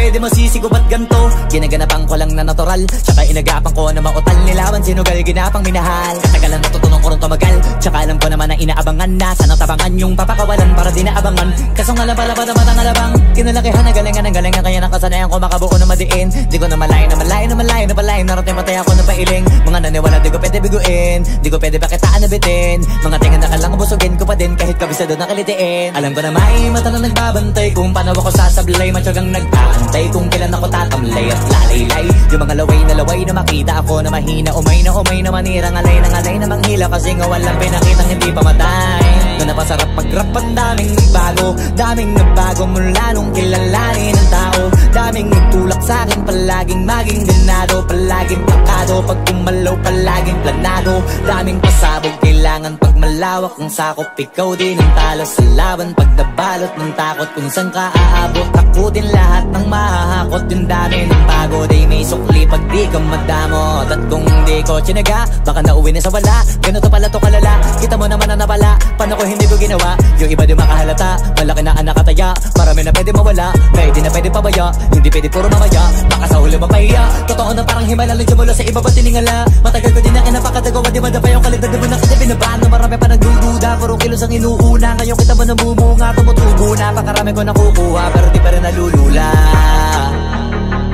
pwede masisigo ba't ganto? Ginaganapan ko lang na natural, tsaka inagapan ko na mautal. Nilawan sinugal, ginapang minahal. Katagalan natutunan ko rin tumagal, tsaka alam ko naman na inaabangan na. Sana tabangan yung papakawalan para di naabangan. Kaso nga lang pala ba naman ang alabang kinalakihan na galingan ng galingan. Kaya nakasanayan ko makabuo na madiin. Di ko na malayo na malayo na malayo na malayo. Narating matay ako ng pailing. Mga naniwala di ko pwede biguin, di ko pwede pakitaan na bitin. Mga tingan na kalang busugin ko pa din kahit kabisado na kalitiin. Alam ko na may mata na nagbabantay kung paano ako sasablay. Matyagang nag-aantay kung kailan ako tatamlay at lalaylay. Yung mga laway na makita ako na mahina. Umay na manirang alay na manghila. Kasi nga walang pinakitang hindi pa matay. Na napasarap pag-rap ang daming nagbago mula nung kilalanin ng tao. Daming nagtulak sa'kin, palaging maging ganado. Palaging plakado, pag kumalaw palaging planado. Daming pasabog, kailangan pag malawak ang sakop. Ikaw din ang talo sa laban, pag nabalot ng takot. Kung saan ka aabot, ako din lahat ng mahahakot. Yung dami ng bago, di may sukli pag di ka madamot. At kung di ko tsinaga, baka nauwi na sa wala. Ganito pala to kalala, kita mo naman na napala. Paano ko hindi ko ginawa, yung iba di makahalata. Malaki na anak kataya, marami na pwede mawala. Pwede na pwede pabaya, hindi pwede puro mamaya. Baka sa huli mapahiya, totoo na parang himala. Lagyan mula sa iba ba tiningala. Matagal ko din na kinapakatagawa, di madapa yung kalidad. Di mo na kita binabano, marami pa nagdududa. Puro kilos ang inuuna, ngayon kita ba namumunga. Tumutubo na, pakarami ko nakukuha, pero di pa rin nalulula.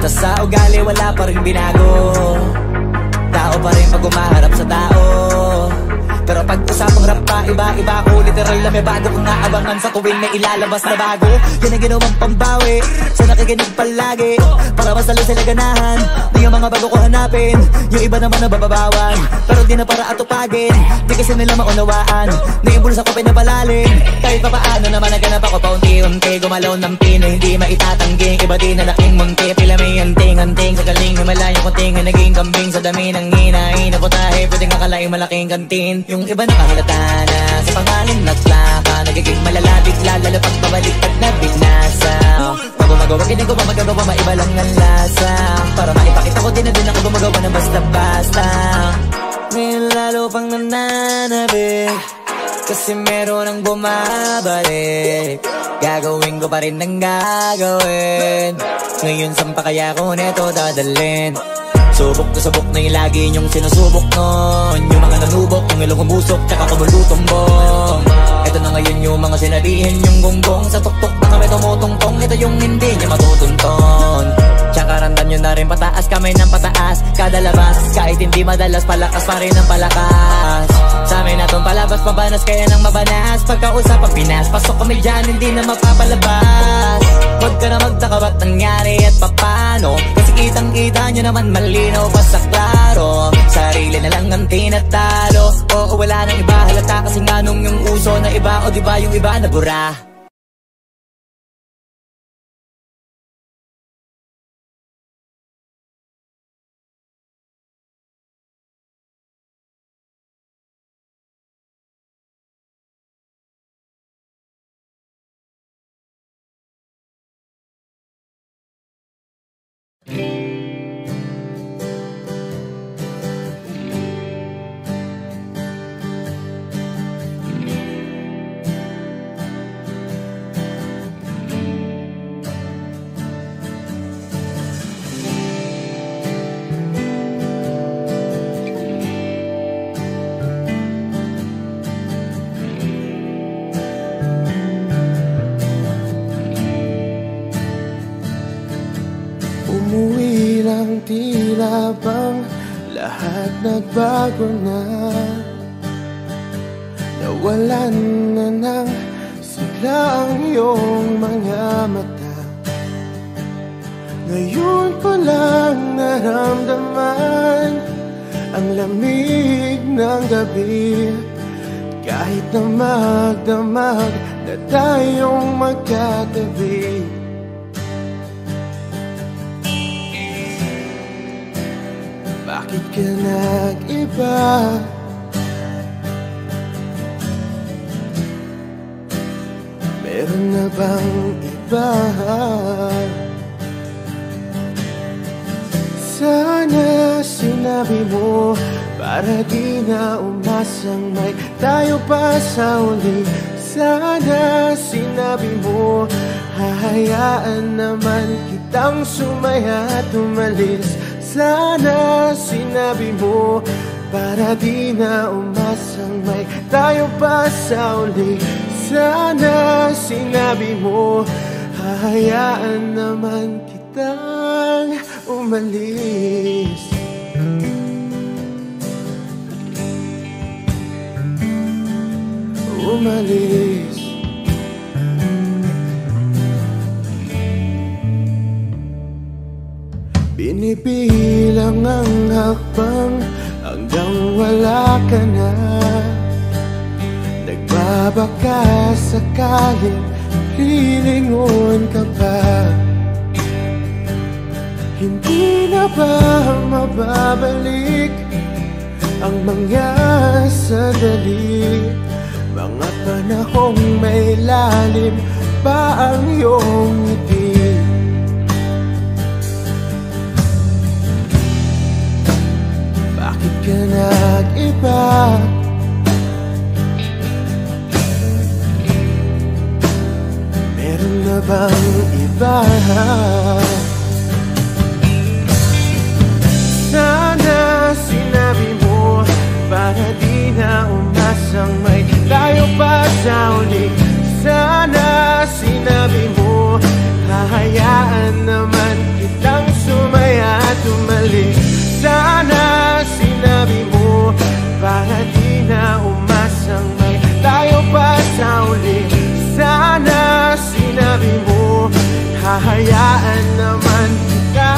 Tas sa ugali wala pa rin binago. Tao pa rin pag umaharap sa tao. Pero pag usapang rap pa, iba-iba ko. Literal na may bago kong naabangan sa tuwing may ilalabas na bago. Yan ang ginawang pambawi, sa nakikinig palagi. Para mas lalo sila ganahan, di yung mga bago ko hanapin. Yung iba naman nabababawan, pero di na para atupagin. Di kasi nila maunawaan, na yung bulsa ko pinapalalim. Kahit pa paano naman naganap ako paunti-unti. Gumalaw ng pino, hindi maitatangging. Iba din na laking munti, pila may anting-anting. Sa galing himalayang kunting, naging kambing. Sa dami ng hinahin na putahe, pwedeng akalaing malaking kantin. Yung iba nakahalata na sa pangalan at plaka. Nagiging malala bigla, lalo pag babalik at nabinasa. Pag gumagawa, ginagawa, magagawa, maiba lang ang lasa. Para maipakita ko din na din ako gumagawa ng basta-basta. Ngayon lalo pang nananabik, kasi meron ang bumabalik. Gagawin ko pa rin ang gagawin. Ngayon saan pa kaya ko neto dadalhin? Subok na subok na yung lagi niyong sinusubok nun. Yung mga nanubok, yung ilong umusok, tsaka kumulutumbong. Ito na ngayon yung mga sinabihin yung gonggong. Sa tuktok na kami tumutungtong, ito yung hindi niya matutunton. Tsaka randam nyo na rin pataas, kamay ng pataas. Kada labas, kahit hindi madalas, palakas pa rin ang palakas. Sa amin natong palabas, mabanas kaya nang mabanas. Pagkausap ang Pinas, pasok kami dyan, hindi na mapapalabas. Huwag ka na magtaka ba't nangyari at papano. Kasi kitang-kita nyo naman malinaw pa sa klaro. Sarili na lang ang tinatalo. Oo, wala nang iba halata kasi nga nung yung uso na iba. O diba yung iba na bura. Umuwi lang, tila bang lahat nagbago na. Nawalan na ng sigla ang iyong mga mata. Ngayon ko lang naramdaman ang lamig ng gabi. Kahit na magdamag na tayong magkatabi. Bakit ka nag-iba? Meron na bang iba? Sana sinabi mo para di na umasang may tayo pa sa uli. Sana sinabi mo hahayaan naman kitang sumaya at umalis. Sana sinabi mo para di na umasang may tayo pa sa uli. Sana sinabi mo hahayaan naman kitang umalis. Umalis. Binibilang ang hakbang hanggang wala ka na. Nagbabaka sakaling lilingon ka pa. Hindi na ba mababalik ang mga sandali, mga panahong may lalim pa ang iyong ngiti? Bakit ka nag-iba? Meron na bang iba? Sana sinabi mo para di na umasang may tayo pa sa uli. Sana sinabi mo hahayaan naman kitang sumaya at umalis. Sana sinabi mo para di na umasang may tayo pa sa uli. Sana sinabi mo hahayaan naman kita.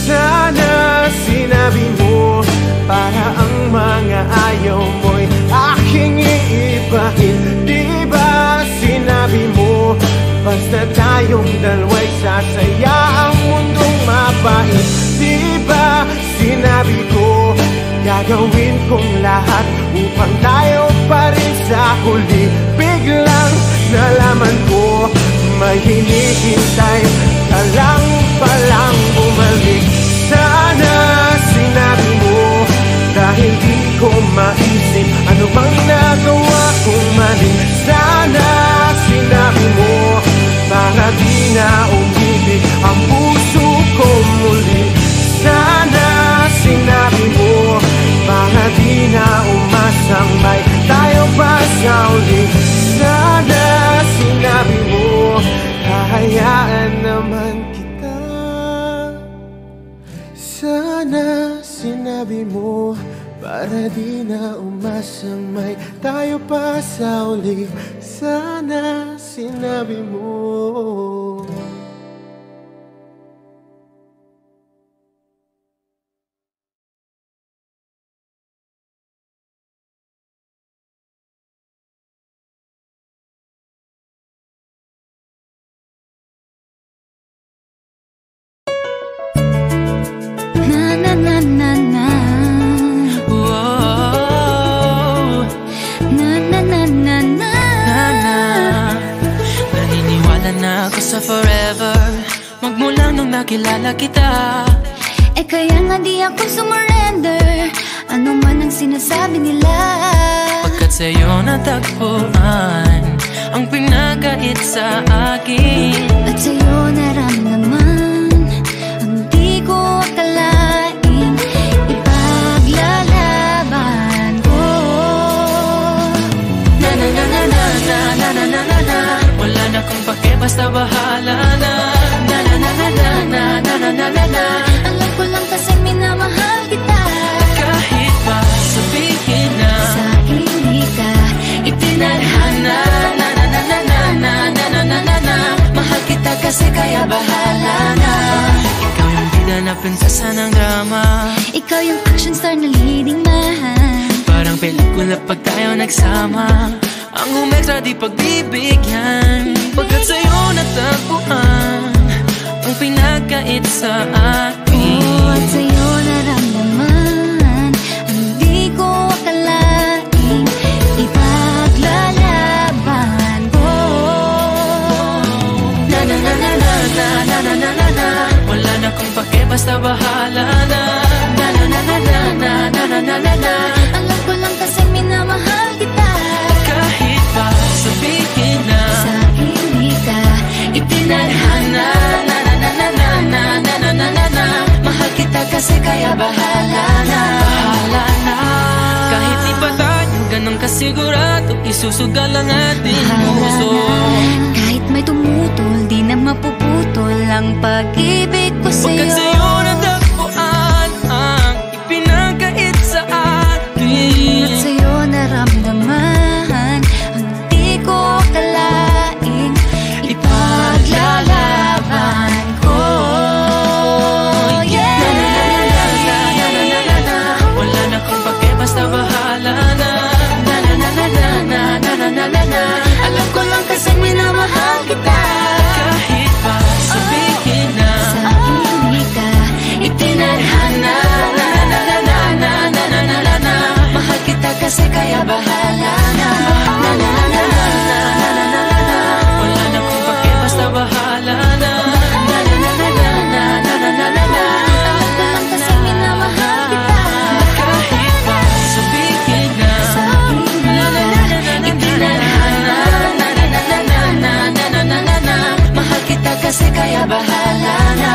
Sana sinabi mo para ang mga ayaw mo'y aking iibahin. Di ba sinabi mo basta tayong dalawa'y sasaya ang mundong mapait? Di ba sinabi ko gagawin kong lahat upang tayo pa rin sa huli? Biglang nalaman ko may hinihintay ka lang palang bumalik. Sana sinabi mo dahil di ko maisip ano bang nagawa kong mali. Sana sinabi mo para di na umibig ang puso ko muli. Sana sinabi mo para di na umasang may tayo pa sa uli. Sana sinabi mo hahayaan naman kita. Sana sinabi mo para di na umasang may tayo pa sa uli. Sana sinabi mo. Sa forever, magmula nung nakilala kita. Eh kaya nga di ako sumurrender, ano man ang sinasabi nila. Pagkat sa'yo natagpuan ang pinagkait sa akin, at sa'yo naramdaman ang di ko akalaing ipaglalaban ko. Na na na na na na na na na na na. Wala na kung pake, basta bahala na. Na na na na na na na na na na na. Alam ko lang kasi minamahal kita. Kahit pa sabihin na sa akin di ka itinadhana. Na na na na na na na na na na na. Mahal kita kasi kaya bahala na. Ikaw yung bida na prinsesa ng drama. Ikaw yung action star na leading man. Parang pelikula pag tayo nagsama. Ang umektra di pagbibigyan. Pagkat sa'yo natagpuan ang pinagkait sa akin. Oh, at sa'yo naramdaman ang di ko akalaing ipaglalaban ko. Na na na na na na na na na na na. Wala na kung pake, basta bahala na. Na na na na na na na na na na na. Alam ko lang kasi minamahal kita. Kahit pa sabihin na sa akin isusugal ang ating puso. Kahit may tumutol, di na mapuputol ang pag-ibig ko sa'yo. Pagkat sa'yo natagpuan ang ipinagkait sa akin, at sa'yo naramdaman ang di ko akalain. Ipaglalaban ko, yeah. Wala na kung pake, basta bahala na. Alam ko lang kasi minamahal kita. Kahit pa sabihin na sa akin ka itinadhana. Mahal kita kasi kaya bahala na. wala na kung pake, basta bahala na. Alam ko lang kasi minamahal kita. Kahit pa sabihin na Sa akin itinadhana. Mahal kita kasi kaya bahala na.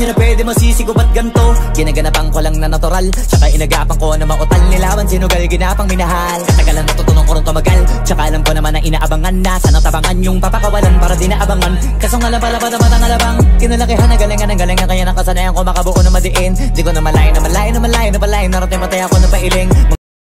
Pwede masisigo ba't ganto? Ginaganapan ko lang na natural, tsaka inagapan ko na mautal. Nilawan sinugal, ginapang minahal. Katagalan natutunan ko rin tumagal, tsaka alam ko naman na inaabangan na. Sana tabangan yung papakawalan para di naabangan. Kaso nga lang pala ba naman ang alabang kinalakihan na galingan ng galingan, kaya nakasanayan ko makabuo na madiin. Di ko na malayo na malayo na malayo na malayo. Narating matay ako na pailing.